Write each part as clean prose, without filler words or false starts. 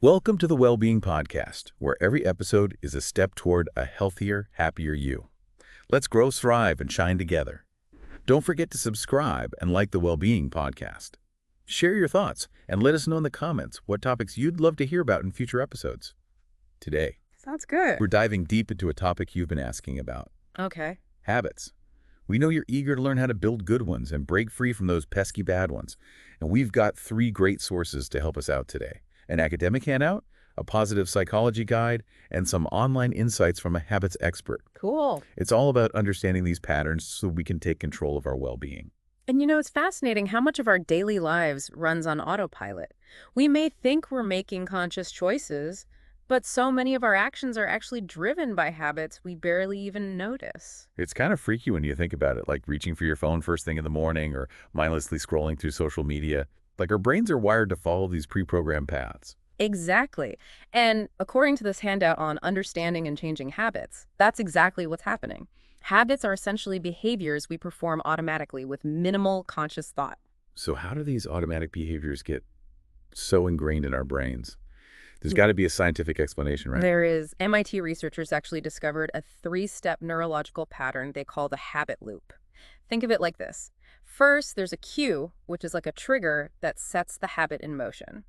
Welcome to the Wellbeing Podcast, where every episode is a step toward a healthier, happier you. Let's grow, thrive, and shine together. Don't forget to subscribe and like the Wellbeing Podcast. Share your thoughts and let us know in the comments what topics you'd love to hear about in future episodes. Today, Sounds good. we're diving deep into a topic you've been asking about, Okay. habits. We know you're eager to learn how to build good ones and break free from those pesky bad ones. And we've got 3 great sources to help us out today. An academic handout, a positive psychology guide, and some online insights from a habits expert. Cool. It's all about understanding these patterns so we can take control of our well-being. And it's fascinating how much of our daily lives runs on autopilot. We may think we're making conscious choices, but so many of our actions are actually driven by habits we barely even notice. It's kind of freaky when you think about it, like reaching for your phone first thing in the morning or mindlessly scrolling through social media. Like our brains are wired to follow these pre-programmed paths. Exactly. And according to this handout on understanding and changing habits, that's exactly what's happening. Habits are essentially behaviors we perform automatically with minimal conscious thought. So how do these automatic behaviors get so ingrained in our brains? There's got to be a scientific explanation, right? There is. MIT researchers actually discovered a 3-step neurological pattern they call the habit loop. Think of it like this. First, there's a cue, which is like a trigger that sets the habit in motion.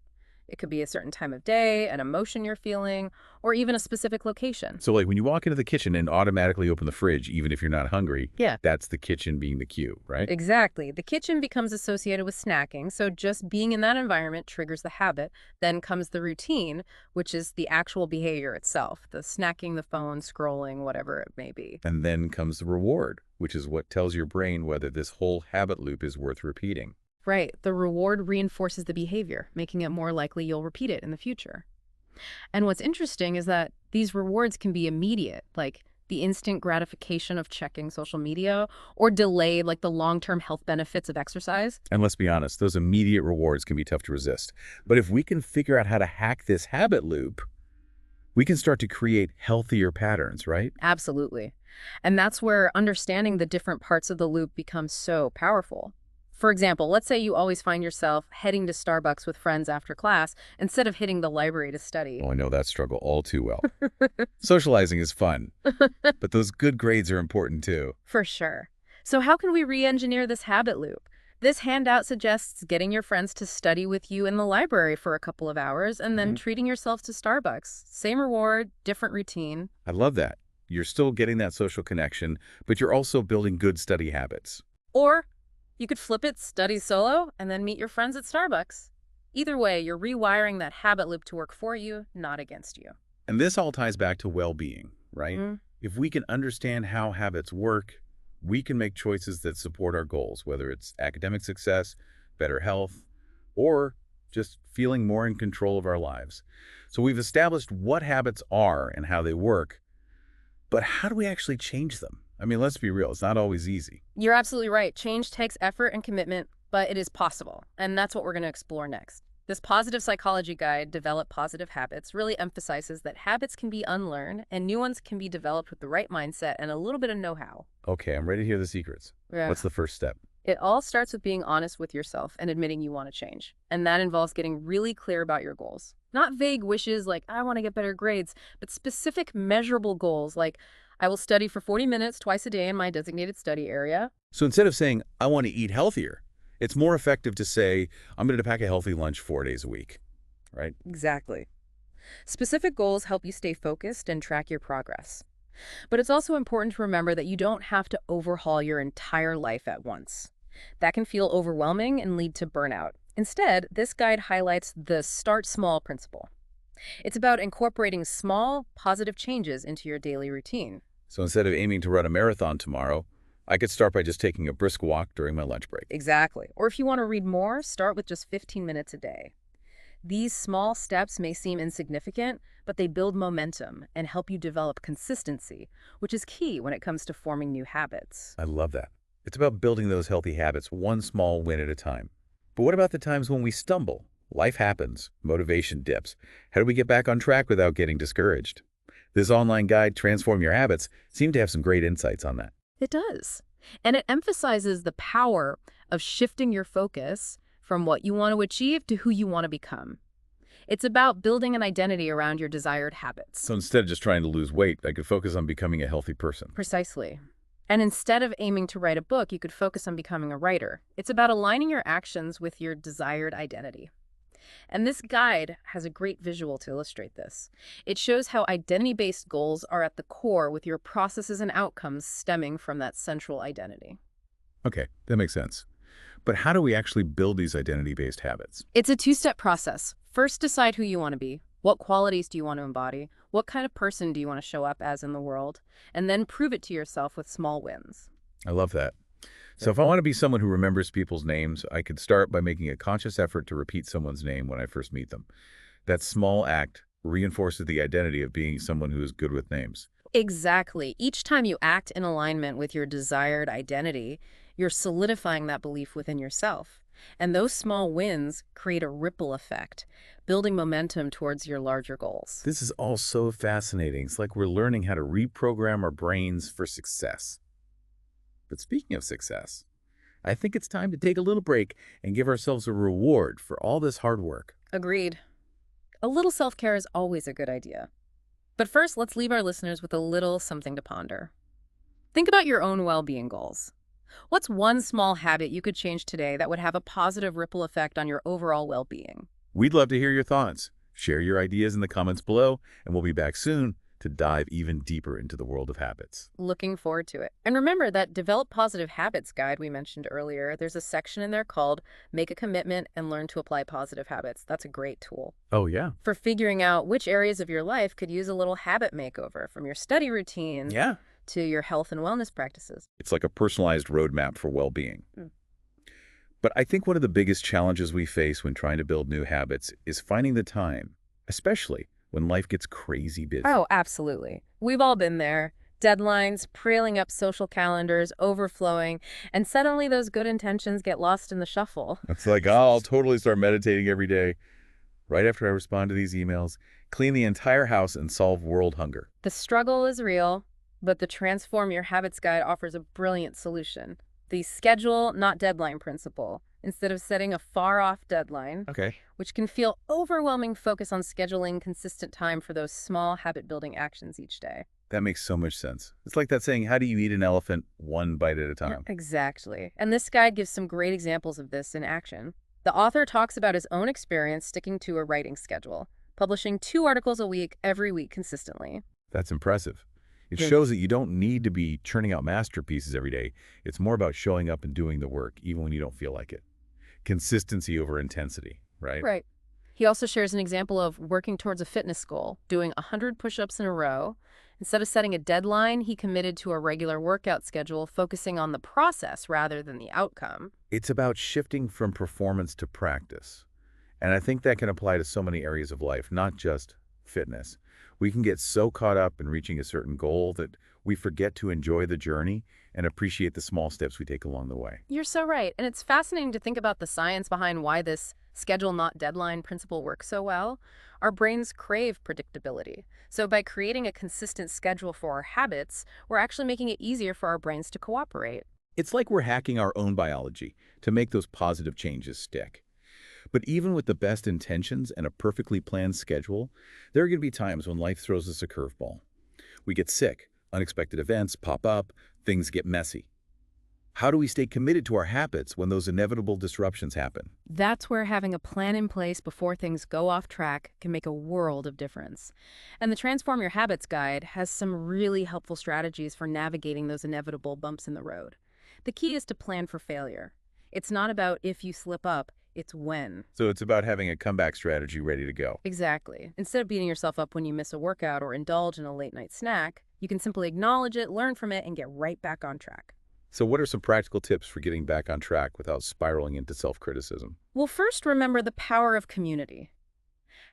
It could be a certain time of day, an emotion you're feeling, or even a specific location. So like when you walk into the kitchen and automatically open the fridge, even if you're not hungry, Yeah. that's the kitchen being the cue, right? Exactly. The kitchen becomes associated with snacking, so just being in that environment triggers the habit. Then comes the routine, which is the actual behavior itself, the snacking, the phone, scrolling, whatever it may be. And then comes the reward, which is what tells your brain whether this whole habit loop is worth repeating. Right. The reward reinforces the behavior, making it more likely you'll repeat it in the future. And what's interesting is that these rewards can be immediate, like the instant gratification of checking social media, or delayed, like the long-term health benefits of exercise. And let's be honest, those immediate rewards can be tough to resist. But if we can figure out how to hack this habit loop, we can start to create healthier patterns, right? Absolutely. And that's where understanding the different parts of the loop becomes so powerful. For example, let's say you always find yourself heading to Starbucks with friends after class instead of hitting the library to study. Oh, I know that struggle all too well. Socializing is fun, but those good grades are important too. For sure. So how can we re-engineer this habit loop? This handout suggests getting your friends to study with you in the library for a couple of hours and then treating yourself to Starbucks. Same reward, different routine. I love that. You're still getting that social connection, but you're also building good study habits. Or you could flip it, study solo, and then meet your friends at Starbucks. Either way, you're rewiring that habit loop to work for you, not against you. And this all ties back to well-being, right? If we can understand how habits work, we can make choices that support our goals, whether it's academic success, better health, or just feeling more in control of our lives. So we've established what habits are and how they work, but how do we actually change them? I mean, let's be real, it's not always easy. You're absolutely right. Change takes effort and commitment, but it is possible. And that's what we're going to explore next. This positive psychology guide, Develop Positive Habits, really emphasizes that habits can be unlearned and new ones can be developed with the right mindset and a little bit of know-how. Okay, I'm ready to hear the secrets. Yeah. What's the first step? It all starts with being honest with yourself and admitting you want to change. And that involves getting really clear about your goals. Not vague wishes like, I want to get better grades, but specific measurable goals like, I will study for 40 minutes twice a day in my designated study area. So instead of saying, I want to eat healthier, it's more effective to say, I'm going to pack a healthy lunch 4 days a week, right? Exactly. Specific goals help you stay focused and track your progress. But it's also important to remember that you don't have to overhaul your entire life at once. That can feel overwhelming and lead to burnout. Instead, this guide highlights the start small principle. It's about incorporating small, positive changes into your daily routine. So instead of aiming to run a marathon tomorrow, I could start by just taking a brisk walk during my lunch break. Exactly. Or if you want to read more, start with just 15 minutes a day. These small steps may seem insignificant, but they build momentum and help you develop consistency, which is key when it comes to forming new habits. I love that. It's about building those healthy habits one small win at a time. But what about the times when we stumble? Life happens, motivation dips. How do we get back on track without getting discouraged? This online guide, Transform Your Habits, seemed to have some great insights on that. It does. And it emphasizes the power of shifting your focus from what you want to achieve to who you want to become. It's about building an identity around your desired So habits. instead of just trying to lose weight, I could focus on becoming a healthy person. Precisely. And instead of aiming to write a book, you could focus on becoming a writer. It's about aligning your actions with your desired identity. And this guide has a great visual to illustrate this. It shows how identity-based goals are at the core with your processes and outcomes stemming from that central identity. Okay, that makes sense. But how do we actually build these identity-based habits? It's a two-step process. First, decide who you want to be. What qualities do you want to embody? What kind of person do you want to show up as in the world? And then prove it to yourself with small wins. I love that. So if I want to be someone who remembers people's names, I could start by making a conscious effort to repeat someone's name when I first meet them. That small act reinforces the identity of being someone who is good with names. Exactly. Each time you act in alignment with your desired identity, you're solidifying that belief within yourself. And those small wins create a ripple effect, building momentum towards your larger goals. This is all so fascinating. It's like we're learning how to reprogram our brains for success. But speaking of success, I think it's time to take a little break and give ourselves a reward for all this hard work. Agreed. A little self-care is always a good idea. But first, let's leave our listeners with a little something to ponder. Think about your own well-being goals. What's one small habit you could change today that would have a positive ripple effect on your overall well-being? We'd love to hear your thoughts. Share your ideas in the comments below, and we'll be back soon to dive even deeper into the world of habits. Looking forward to it. And remember that Develop Positive Habits guide we mentioned earlier. There's a section in there called Make a Commitment and Learn to Apply Positive Habits. That's a great tool Oh, yeah. for figuring out which areas of your life could use a little habit makeover, from your study routine Yeah. to your health and wellness practices. It's like a personalized roadmap for well-being. Mm. But I think one of the biggest challenges we face when trying to build new habits is finding the time, especially when life gets crazy busy. Oh, absolutely. We've all been there. Deadlines, piling up social calendars, overflowing, and suddenly those good intentions get lost in the shuffle. It's like, oh, I'll totally start meditating every day. Right after I respond to these emails, clean the entire house and solve world hunger. The struggle is real, but the Transform Your Habits Guide offers a brilliant solution. The schedule, not deadline principle. Instead of setting a far-off deadline, Okay. which can feel overwhelming, focus on scheduling consistent time for those small habit-building actions each day. That makes so much sense. It's like that saying, how do you eat an elephant one bite at a time? Exactly. And this guide gives some great examples of this in action. The author talks about his own experience sticking to a writing schedule, publishing 2 articles a week every week consistently. That's impressive. It Yeah. shows that you don't need to be churning out masterpieces every day. It's more about showing up and doing the work, even when you don't feel like it. Consistency over intensity, right? Right. He also shares an example of working towards a fitness goal, doing 100 push-ups in a row. Instead of setting a deadline, he committed to a regular workout schedule, focusing on the process rather than the outcome. It's about shifting from performance to practice. And I think that can apply to so many areas of life, not just fitness. We can get so caught up in reaching a certain goal that we forget to enjoy the journey and appreciate the small steps we take along the way. You're so right. And it's fascinating to think about the science behind why this schedule not deadline principle works so well. Our brains crave predictability. So by creating a consistent schedule for our habits, we're actually making it easier for our brains to cooperate. It's like we're hacking our own biology to make those positive changes stick. But even with the best intentions and a perfectly planned schedule, there are going to be times when life throws us a curveball. We get sick, unexpected events pop up, things get messy. How do we stay committed to our habits when those inevitable disruptions happen? That's where having a plan in place before things go off track can make a world of difference. And the Transform Your Habits guide has some really helpful strategies for navigating those inevitable bumps in the road. The key is to plan for failure. It's not about if you slip up, it's when. So it's about having a comeback strategy ready to go. Exactly. Instead of beating yourself up when you miss a workout or indulge in a late-night snack, you can simply acknowledge it, learn from it, and get right back on track. So what are some practical tips for getting back on track without spiraling into self-criticism? Well, first, remember the power of community.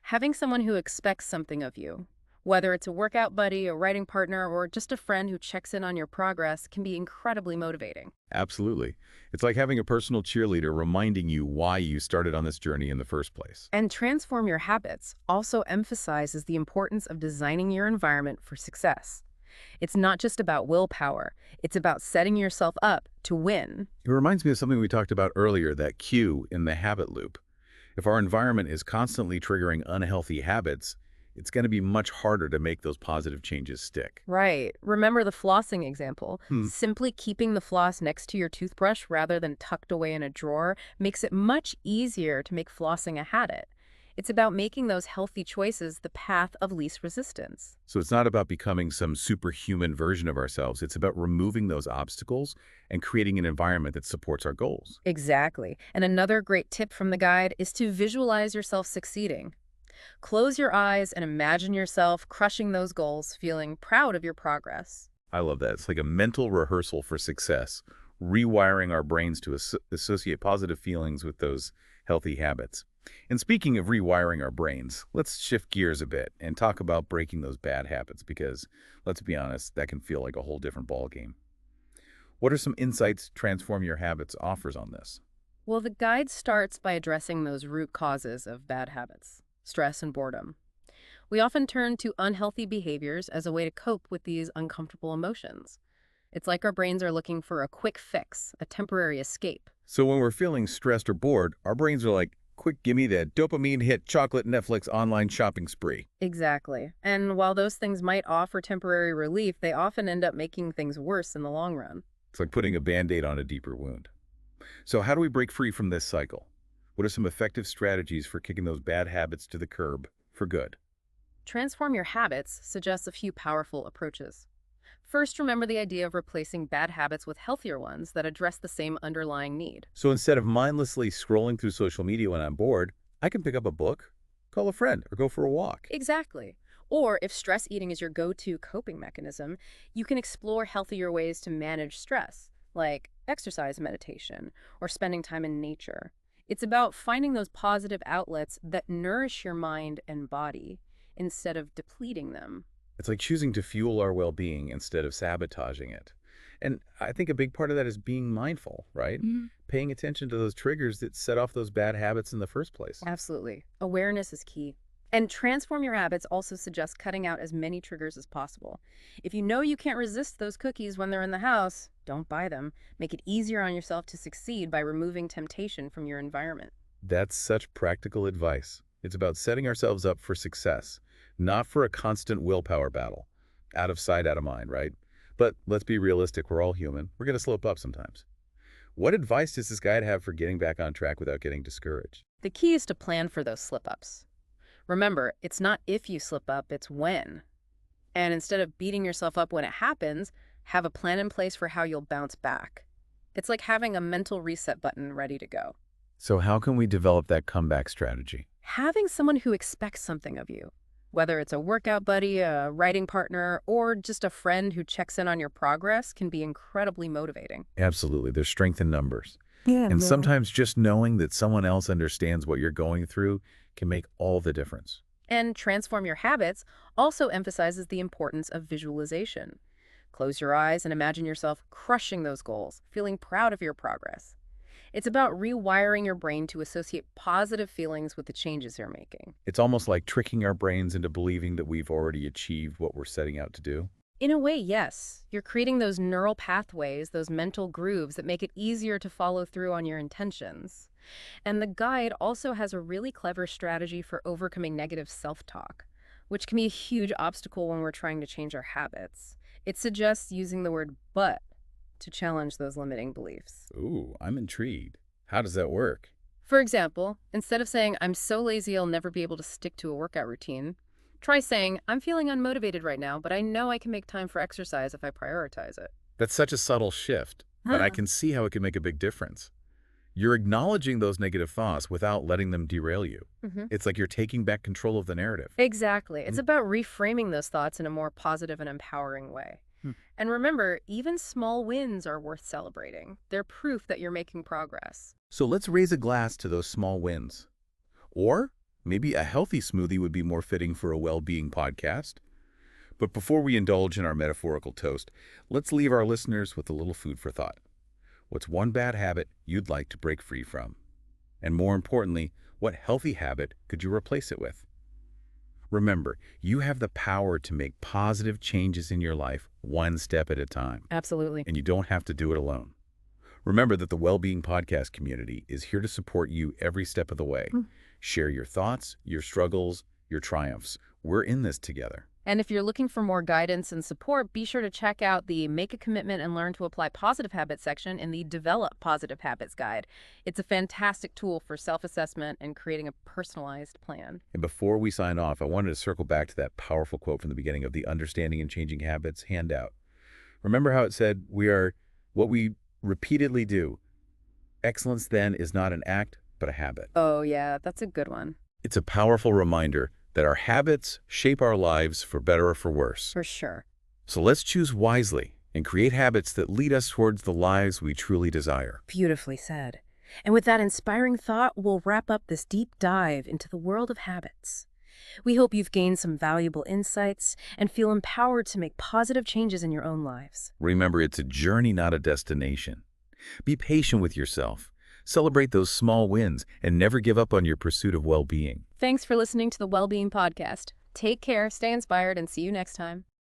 Having someone who expects something of you, whether it's a workout buddy, a writing partner, or just a friend who checks in on your progress, can be incredibly motivating. Absolutely. It's like having a personal cheerleader reminding you why you started on this journey in the first place. And Transform Your Habits also emphasizes the importance of designing your environment for success. It's not just about willpower. It's about setting yourself up to win. It reminds me of something we talked about earlier, that cue in the habit loop. If our environment is constantly triggering unhealthy habits, it's going to be much harder to make those positive changes stick. Right. Remember the flossing example. Hmm. Simply keeping the floss next to your toothbrush rather than tucked away in a drawer makes it much easier to make flossing a habit. It's about making those healthy choices the path of least resistance. So it's not about becoming some superhuman version of ourselves. It's about removing those obstacles and creating an environment that supports our goals. Exactly. And another great tip from the guide is to visualize yourself succeeding. Close your eyes and imagine yourself crushing those goals, feeling proud of your progress. I love that. It's like a mental rehearsal for success, rewiring our brains to associate positive feelings with those healthy habits. And speaking of rewiring our brains, let's shift gears a bit and talk about breaking those bad habits because, let's be honest, that can feel like a whole different ballgame. What are some insights Transform Your Habits offers on this? Well, the guide starts by addressing those root causes of bad habits, stress and boredom. We often turn to unhealthy behaviors as a way to cope with these uncomfortable emotions. It's like our brains are looking for a quick fix, a temporary escape. So when we're feeling stressed or bored, our brains are like, quick, give me that dopamine hit chocolate Netflix online shopping spree. Exactly. And while those things might offer temporary relief, they often end up making things worse in the long run. It's like putting a Band-Aid on a deeper wound. So how do we break free from this cycle? What are some effective strategies for kicking those bad habits to the curb for good? Transform Your Habits suggests a few powerful approaches. First, remember the idea of replacing bad habits with healthier ones that address the same underlying need. So instead of mindlessly scrolling through social media when I'm bored, I can pick up a book, call a friend, or go for a walk. Exactly. Or if stress eating is your go-to coping mechanism, you can explore healthier ways to manage stress, like exercise, meditation, or spending time in nature. It's about finding those positive outlets that nourish your mind and body instead of depleting them. It's like choosing to fuel our well-being instead of sabotaging it. And I think a big part of that is being mindful, right? Paying attention to those triggers that set off those bad habits in the first place. Absolutely. Awareness is key. And Transform Your Habits also suggests cutting out as many triggers as possible. If you know you can't resist those cookies when they're in the house, don't buy them. Make it easier on yourself to succeed by removing temptation from your environment. That's such practical advice. It's about setting ourselves up for success, not for a constant willpower battle. Out of sight, out of mind, right? But let's be realistic, we're all human. We're going to slip up sometimes. What advice does this guide have for getting back on track without getting discouraged? The key is to plan for those slip-ups. Remember, it's not if you slip up, it's when. And instead of beating yourself up when it happens, have a plan in place for how you'll bounce back. It's like having a mental reset button ready to go. So how can we develop that comeback strategy? Having someone who expects something of you, whether it's a workout buddy, a writing partner, or just a friend who checks in on your progress, can be incredibly motivating. Absolutely. There's strength in numbers. Yeah, And yeah. sometimes just knowing that someone else understands what you're going through can make all the difference. And Transform Your Habits also emphasizes the importance of visualization. Close your eyes and imagine yourself crushing those goals, feeling proud of your progress. It's about rewiring your brain to associate positive feelings with the changes you're making. It's almost like tricking our brains into believing that we've already achieved what we're setting out to do. In a way, yes. You're creating those neural pathways, those mental grooves that make it easier to follow through on your intentions. And the guide also has a really clever strategy for overcoming negative self-talk, which can be a huge obstacle when we're trying to change our habits. It suggests using the word but to challenge those limiting beliefs. Ooh, I'm intrigued. How does that work? For example, instead of saying, I'm so lazy I'll never be able to stick to a workout routine, try saying, I'm feeling unmotivated right now, but I know I can make time for exercise if I prioritize it. That's such a subtle shift, but I can see how it can make a big difference. You're acknowledging those negative thoughts without letting them derail you. It's like you're taking back control of the narrative. Exactly. It's about reframing those thoughts in a more positive and empowering way. And remember, even small wins are worth celebrating. They're proof that you're making progress. So let's raise a glass to those small wins. Or maybe a healthy smoothie would be more fitting for a well-being podcast. But before we indulge in our metaphorical toast, let's leave our listeners with a little food for thought. What's one bad habit you'd like to break free from? And more importantly, what healthy habit could you replace it with? Remember, you have the power to make positive changes in your life one step at a time, Absolutely. and you don't have to do it alone. Remember that the Wellbeing Podcast community is here to support you every step of the way. Share your thoughts, your struggles, your triumphs. We're in this together. And if you're looking for more guidance and support, be sure to check out the Make a Commitment and Learn to Apply Positive Habits section in the Develop Positive Habits Guide. It's a fantastic tool for self-assessment and creating a personalized plan. And before we sign off, I wanted to circle back to that powerful quote from the beginning of the Understanding and Changing Habits handout. Remember how it said, we are what we repeatedly do. Excellence, then, is not an act, but a habit. Oh, yeah, that's a good one. It's a powerful reminder that our habits shape our lives for better or for worse. For sure. So let's choose wisely and create habits that lead us towards the lives we truly desire. Beautifully said. And with that inspiring thought, we'll wrap up this deep dive into the world of habits. We hope you've gained some valuable insights and feel empowered to make positive changes in your own lives. Remember, it's a journey, not a destination. Be patient with yourself. Celebrate those small wins and never give up on your pursuit of well-being. Thanks for listening to the Wellbeing Podcast. Take care, stay inspired, and see you next time.